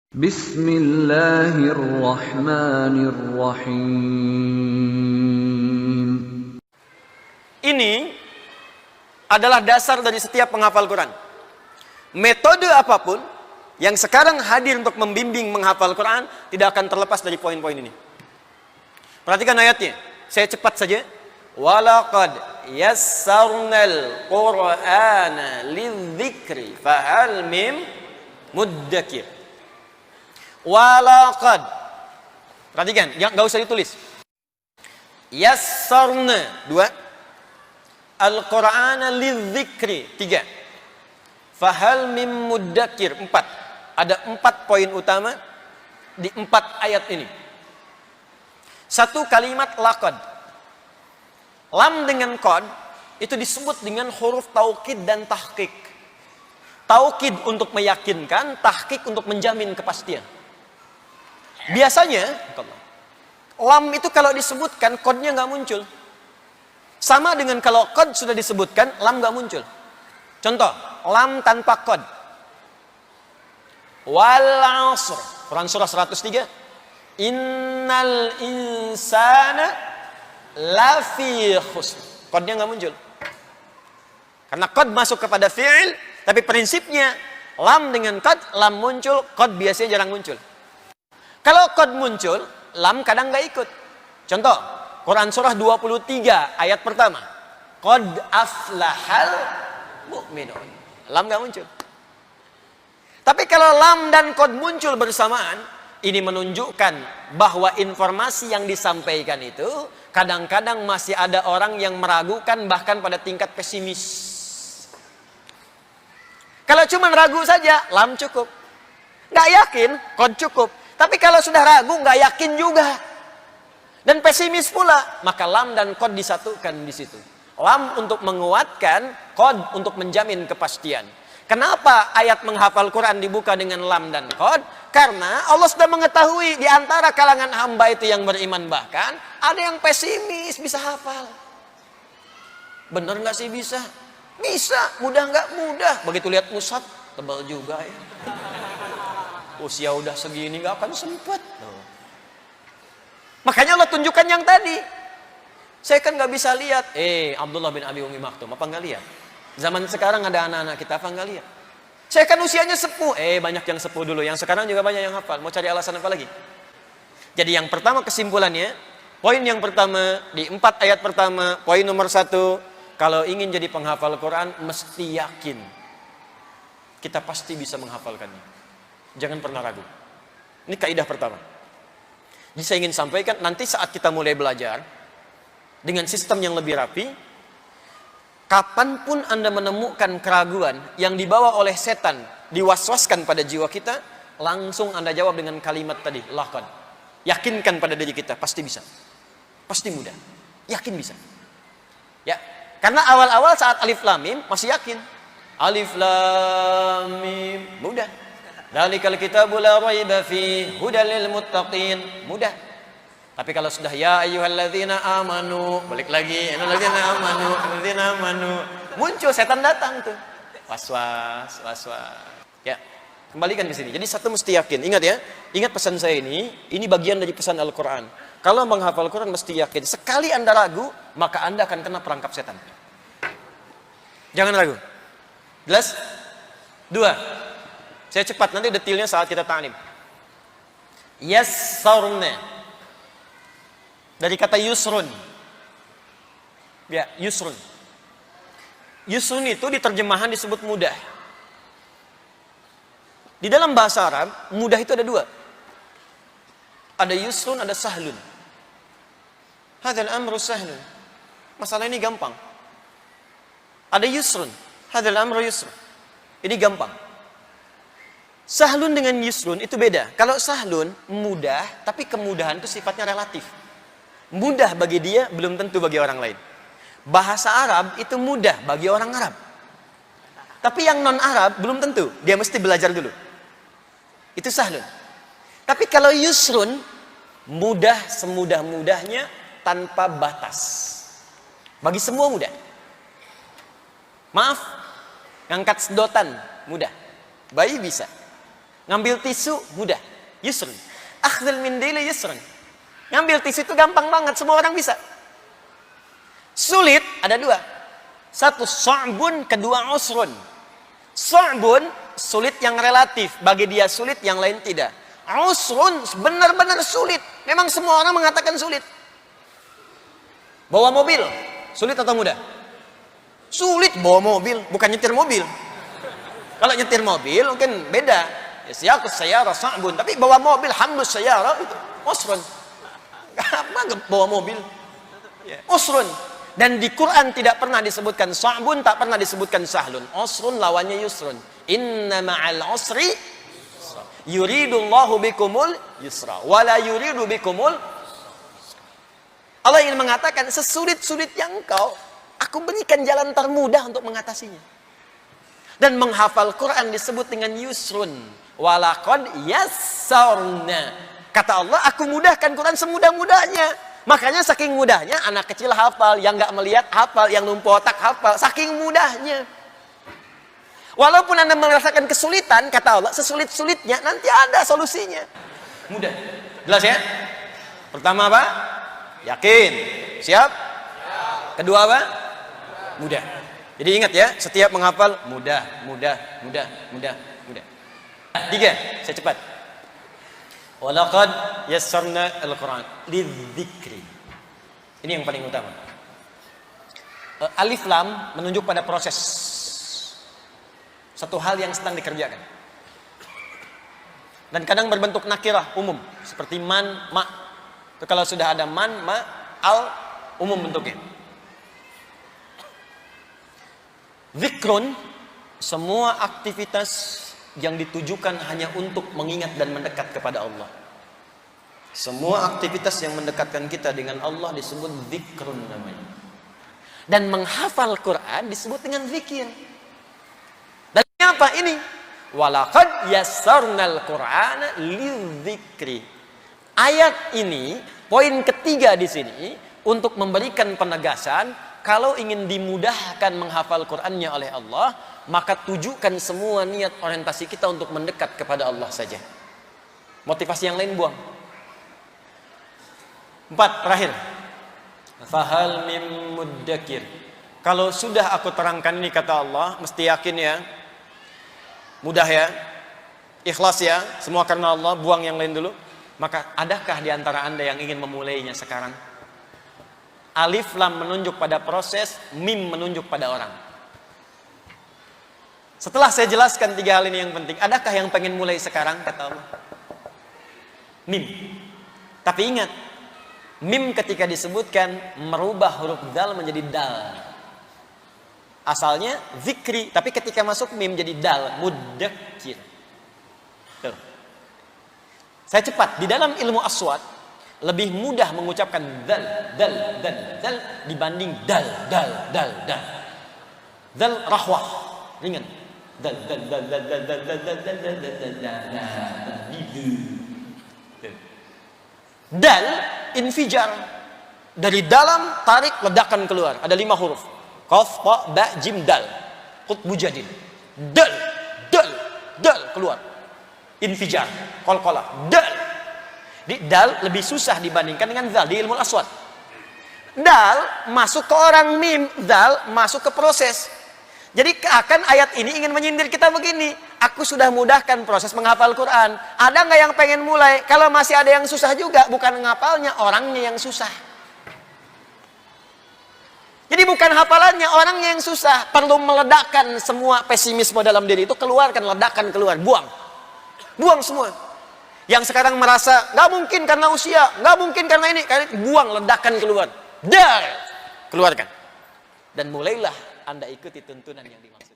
Bismillahirrahmanirrahim. Ini adalah dasar dari setiap penghafal Quran. Metode apapun yang sekarang hadir untuk membimbing menghafal Quran tidak akan terlepas dari poin-poin ini. Perhatikan ayatnya. Saya cepat saja. Walaqad yassarnal Qur'ana lidzikri fahal mim muddakir. Walaqad. Perhatikan, enggak usah ditulis. Yassarna, 2. Al-Qur'ana lidzikri, 3. Fahal mim muddakir, 4. Ada 4 poin utama di 4 ayat ini. Satu kalimat laqad. Lam dengan qad itu disebut dengan huruf taukid dan tahqiq. Taukid untuk meyakinkan, tahqiq untuk menjamin kepastian. Biasanya lam itu kalau disebutkan qadnya nggak muncul. Sama dengan kalau qad sudah disebutkan, lam nggak muncul. Contoh, lam tanpa qad. Wal 'asr. Quran surah 103. Innal insana lafi khusr. Qadnya nggak muncul. Karena qad masuk kepada fi'il, tapi prinsipnya lam dengan qad, lam muncul, qad biasanya jarang muncul. Kalau qad muncul, lam kadang nggak ikut. Contoh, Quran surah 23 ayat pertama. Qad aflahal mu'minun. Lam nggak muncul. Tapi kalau lam dan qad muncul bersamaan, ini menunjukkan bahwa informasi yang disampaikan itu kadang-kadang masih ada orang yang meragukan bahkan pada tingkat pesimis. Kalau cuma ragu saja, lam cukup. Nggak yakin, qad cukup. Tapi kalau sudah ragu, nggak yakin juga. Dan pesimis pula, maka lam dan qad disatukan di situ. Lam untuk menguatkan, qad untuk menjamin kepastian. Kenapa ayat menghafal Quran dibuka dengan lam dan qad? Karena Allah sudah mengetahui di antara kalangan hamba itu yang beriman bahkan ada yang pesimis bisa hafal. Bener nggak sih bisa? Bisa. Mudah nggak? Mudah. Begitu lihat mushaf, tebal juga ya. Usia udah segini nggak akan sempat. Makanya Allah tunjukkan yang tadi. Saya kan nggak bisa lihat. Abdullah bin Abi Umi Maktum, apa nggak lihat? Zaman sekarang ada anak-anak kita, apa nggak lihat? Saya kan usianya sepuh. Banyak yang sepuh dulu. Yang sekarang juga banyak yang hafal. Mau cari alasan apa lagi? Jadi yang pertama kesimpulannya, poin yang pertama, di 4 ayat pertama, poin nomor 1, kalau ingin jadi penghafal Quran, mesti yakin. Kita pasti bisa menghafalkannya. Jangan pernah ragu. Ini kaidah pertama. Jadi saya ingin sampaikan, nanti saat kita mulai belajar, dengan sistem yang lebih rapi, kapanpun Anda menemukan keraguan yang dibawa oleh setan, diwaswaskan pada jiwa kita, langsung Anda jawab dengan kalimat tadi, laqad. Yakinkan pada diri kita, pasti bisa. Pasti mudah. Yakin bisa. Ya, karena awal-awal saat alif lam mim masih yakin. Alif lam mim, mudah. Dzalikal kitabu la raiba fi hudal lil muttaqin, mudah. Tapi kalau sudah ya ayyuhalladzina amanu, balik lagi, alladzina amanu, muncul setan datang tuh. Waswas. Ya, kembalikan ke sini. Jadi satu mesti yakin. Ingat ya, ingat pesan saya ini bagian dari pesan Al-Qur'an. Kalau menghafal Quran mesti yakin. Sekali Anda ragu, maka Anda akan kena perangkap setan. Jangan ragu. Jelas? 2. Saya cepat, nanti detailnya saat kita ta'lim. Yassarna. Dari kata yusrun. Ya, yusrun. Yusrun itu di terjemahan disebut mudah. Di dalam bahasa Arab, mudah itu ada 2. Ada yusrun, ada sahlun. Hadzal amru sahlun. Masalah ini gampang. Ada yusrun. Hadzal amru yusrun. Ini gampang. Sahlun dengan yusrun itu beda. Kalau sahlun mudah, tapi kemudahan itu sifatnya relatif. Mudah bagi dia belum tentu bagi orang lain. Bahasa Arab itu mudah bagi orang Arab. Tapi yang non Arab belum tentu. Dia mesti belajar dulu. Itu sahlun. Tapi kalau yusrun, mudah semudah-mudahnya tanpa batas. Bagi semua mudah. Maaf, ngangkat sedotan mudah. Bayi bisa. Ngambil tisu mudah, yusrun. Akhdhul mindili yusrun. Ngambil tisu itu gampang banget, semua orang bisa. Sulit ada dua. Satu sa'bun, kedua usrun. Sa'bun sulit yang relatif, bagi dia sulit, yang lain tidak. Usrun benar-benar sulit. Memang semua orang mengatakan sulit. Bawa mobil, sulit atau mudah? Sulit bawa mobil, bukan nyetir mobil. Kalau nyetir mobil mungkin beda. Siyaqus sayyara sa'bun, tapi bawa mobil hamdus sayyara itu usrun. Apa bawa mobil? Usrun. Dan di Quran tidak pernah disebutkan sa'bun, tak pernah disebutkan sahlun. Usrun lawannya yusrun. Inna ma'al usri yuridullahu bikumul yusra wala yuridu bikumul. Allah ingin mengatakan sesulit-sulit yang engkau, aku berikan jalan termudah untuk mengatasinya. Dan menghafal Quran disebut dengan yusrun. Walaqad yassarna. Kata Allah, aku mudahkan Quran semudah-mudahnya. Makanya saking mudahnya anak kecil hafal, yang nggak melihat hafal, yang lumpuh otak hafal, saking mudahnya. Walaupun Anda merasakan kesulitan, kata Allah, sesulit-sulitnya nanti ada solusinya. Mudah. Jelas ya? Pertama apa? Yakin. Siap? Kedua apa? Mudah. Jadi ingat ya, setiap menghafal mudah. Tiga, saya cepat. Walaqad yassarna al-Quran lidzikri. Ini yang paling utama. Alif lam menunjuk pada proses. Satu hal yang sedang dikerjakan. Dan kadang berbentuk nakirah umum, seperti man, ma. Itu kalau sudah ada man, ma, al, umum bentuknya. Zikrun, semua aktivitas yang ditujukan hanya untuk mengingat dan mendekat kepada Allah. Semua aktivitas yang mendekatkan kita dengan Allah disebut zikrun namanya. Dan menghafal Quran disebut dengan zikir. Dan apa ini? Walaqad yassarnal Qur'ana lidzikri. Ayat ini, poin ketiga di sini untuk memberikan penegasan, kalau ingin dimudahkan menghafal Qur'annya oleh Allah, maka tujukan semua niat orientasi kita untuk mendekat kepada Allah saja. Motivasi yang lain buang. 4, terakhir. Fahal mim muddakir. Kalau sudah aku terangkan ini kata Allah, mesti yakin ya. Mudah ya. Ikhlas ya. Semua karena Allah, buang yang lain dulu. Maka adakah di antara Anda yang ingin memulainya sekarang? Alif lam menunjuk pada proses, mim menunjuk pada orang. Setelah saya jelaskan 3 hal ini yang penting, adakah yang pengen mulai sekarang kata Allah? Mim. Tapi ingat, mim ketika disebutkan merubah huruf dal menjadi dal. Asalnya zikri, tapi ketika masuk mim jadi dal, muddakir. Tuh. Saya cepat, di dalam ilmu aswad lebih mudah mengucapkan dal dibanding dal. Dal rahwah, ringan. Dal. Dal infijar, dari dalam tarik ledakan keluar. Ada 5 huruf. Qaf, ta, ba, jim, dal. Qutbu jadid. Dal keluar. Infijar, qalqalah. Dal. Dal lebih susah dibandingkan dengan zal di ilmu aswad. Dal masuk ke orang mim, zal masuk ke proses. Jadi akan ayat ini ingin menyindir kita begini. Aku sudah mudahkan proses menghafal Quran. Ada nggak yang pengen mulai? Kalau masih ada yang susah juga, bukan menghafalnya, orangnya yang susah. Jadi bukan hafalannya, orangnya yang susah. Perlu meledakkan semua pesimisme dalam diri itu, keluarkan, ledakan keluar, buang semua. Yang sekarang merasa nggak mungkin karena usia, nggak mungkin karena ini, buang, ledakan keluar, keluarkan. Dan mulailah Anda ikuti tuntunan yang dimaksud.